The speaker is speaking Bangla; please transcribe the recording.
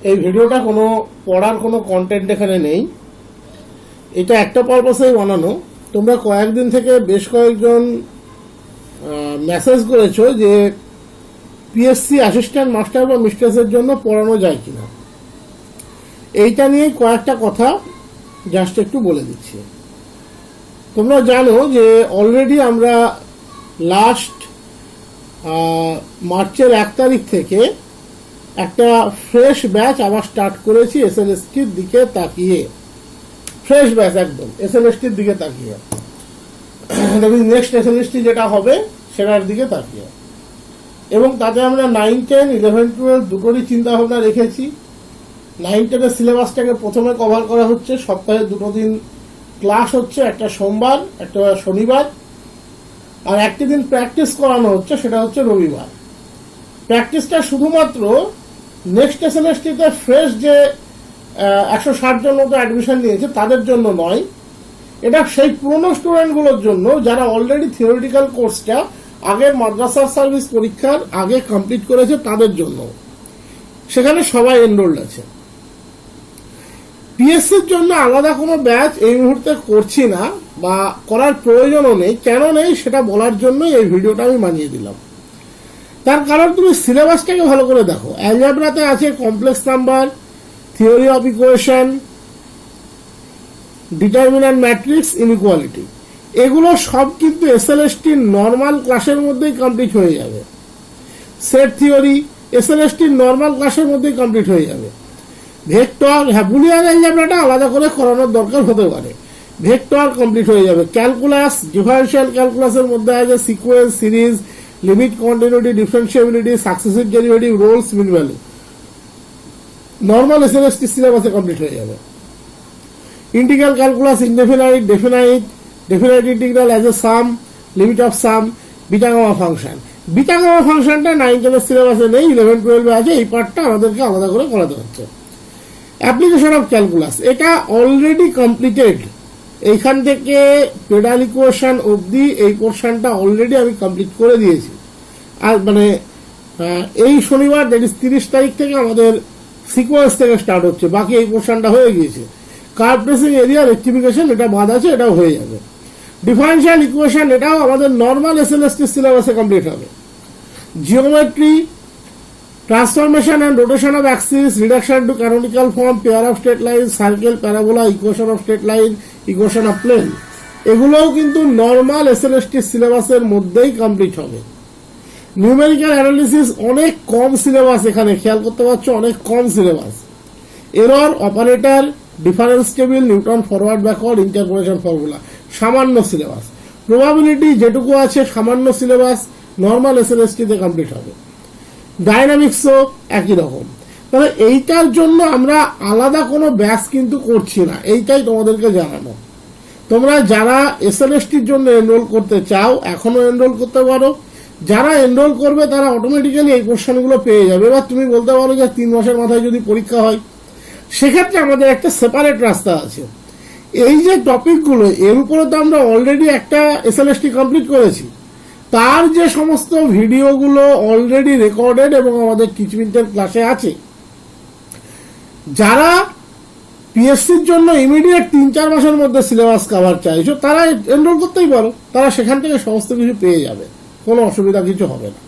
এই ভিডিওটা কোনো পড়ার কোনো কন্টেন্ট এখানে নেই, এটা একটা পারপাসেই বানানো। তোমরা কয়েকদিন থেকে বেশ কয়েকজন মেসেজ করেছো যে পিএসসি অ্যাসিস্ট্যান্ট মাস্টার বা মিস্ট্রেসের জন্য পড়ানো যায় কিনা। এইটা নিয়ে কয়েকটা কথা জাস্ট একটু বলে দিচ্ছি। তোমরা জানো যে অলরেডি আমরা লাস্ট মার্চের 1 তারিখ থেকে একটা ফ্রেশ ব্যাচ আবার স্টার্ট করেছি এসএলএসটির দিকে তাকিয়ে। ফ্রেশ ব্যাচ একদম এসএলএসটির দিকে তাকিয়ে, নেক্সট এসএলএসটি যেটা হবে সেটার দিকে তাকিয়ে। এবং তাতে আমরা 9, 10, 11, 12 দুটোরই চিন্তা ভাবনা রেখেছি। 9, 10-এর সিলেবাসটাকে প্রথমে কভার করা হচ্ছে, সপ্তাহে 2 দিন ক্লাস হচ্ছে, একটা সোমবার একটা শনিবার, আর একটি দিন প্র্যাকটিস করানো হচ্ছে, সেটা হচ্ছে রবিবার। প্র্যাকটিসটা শুধুমাত্র নেক্সট এসএলএসটিতে ফ্রেশ যে 160 জন মতো অ্যাডমিশন নিয়েছে তাদের জন্য নয়, এটা সেই পুরনো স্টুডেন্টগুলোর জন্য যারা অলরেডি থিওরিটিক্যাল কোর্সটা আগের মাদ্রাসা সার্ভিস পরীক্ষার আগে কমপ্লিট করেছে তাদের জন্য। সেখানে সবাই এনরোল্ড আছে। পিএসসির জন্য আলাদা কোনো ব্যাচ এই মুহূর্তে করছি না বা করার প্রয়োজনও নেই। কেন নেই সেটা বলার জন্য এই ভিডিওটা আমি বানিয়ে দিলাম। তার কারণ তুমি সিলেবাসটাকে ভালো করে দেখো। অ্যালজেব্রাতে আছে complex number, theory of equation, determinant matrix, inequality. এগুলো সব কিন্তু এসএলএসটির নর্মাল ক্লাসের মধ্যেই কমপ্লিট হয়ে যাবে। সেট থিওরি এসএলএসটির নর্মাল ক্লাসের মধ্যেই কমপ্লিট হয়ে যাবে। ভেক্টর, হ্যাঁ বুলিয়ান অ্যালজেব্রাটা আলাদা করে করানোর দরকার হতে পারে। ভেক্টর কমপ্লিট হয়ে যাবে। ক্যালকুলাস, ডিফারেন্সিয়াল ক্যালকুলাসের মধ্যে আছে sequence, series, limit, continuity, differentiability, successive derivative, Rolle's, mean value. Normal SLST সিলেবাসে কমপ্লিট হয়ে যাবে। Integral calculus, indefinite, definite, definite integral as a sum, limit of sum, beta gamma function. Beta gamma ফাংশনটা 9, 10 সিলেবাসে নেই, 11, 12 আছে। এই পার্টটা আমাদেরকে আলাদা করে করাতে হচ্ছে। অ্যাপ্লিকেশন অফ ক্যালকুলাস এটা অলরেডি কমপ্লিটেড। এইখান থেকে পেডাল ইকুয়েশন অবধি এই পোর্শনটা অলরেডি আমি কমপ্লিট করে দিয়েছি। আর মানে এই শনিবার, দ্যাট ইজ 30 তারিখ থেকে আমাদের সিকোয়েন্স থেকে স্টার্ট হচ্ছে। বাকি এই পোর্শনটা হয়ে গিয়েছে। কার্ভ ট্রেসিং, এরিয়া, রেক্টিফিকেশন এটা বাদ আছে, এটাও হয়ে যাবে। ডিফারেন্সিয়াল ইকুয়েশন এটাও আমাদের নর্মাল এসএলএসটি সিলেবাসে কমপ্লিট হবে। Geometry, transformation and rotation of axis, reduction to canonical form, pair of straight line, circle, parabola, equation of straight line, equation of plane, এগুলোও কিন্তু নর্মাল এসএলএসটি সিলেবাসের মধ্যেই কমপ্লিট হবে। নিউমেরিক্যাল অ্যানালিসিস অনেক কম সিলেবাস, এখানে খেয়াল করতে পারছো, অনেক কম syllabus. Error, operator, difference table, Newton forward backward, interpolation formula, সামান্য সিলেবাস। প্রবাবিলিটি যেটুকু আছে সামান্য সিলেবাস, নর্মাল এসএলএসটিতে কমপ্লিট হবে। ডাইনামিক্সও একই রকম। তবে এইটার জন্য আমরা আলাদা কোনো ব্যাচ কিন্তু করছি না, এইটাই তোমাদেরকে জানানো। তোমরা যারা এসএলএসটির জন্য এনরোল করতে চাও এখনো এনরোল করতে পারো। যারা এনরোল করবে তারা অটোমেটিক্যালি এই কোশ্চেনগুলো পেয়ে যাবে। এবার তুমি বলতে পারো যে 3 মাসের মাথায় যদি পরীক্ষা হয়, সেক্ষেত্রে আমাদের একটা সেপারেট রাস্তা আছে। এই যে টপিকগুলো, এর উপরে তো আমরা অলরেডি একটা এসএলএসটি কমপ্লিট করেছি। তার যে সমস্ত ভিডিওগুলো অলরেডি রেকর্ডেড এবং আমাদের টিচমিন্টের ক্লাসে আছে, যারা পিএসসির জন্য ইমিডিয়েট 3-4 মাসের মধ্যে সিলেবাস কভার চাইছো তারা এনরোল করতেই পারো। তারা সেখান থেকে সমস্ত কিছু পেয়ে যাবে, কোনো অসুবিধা কিছু হবে না।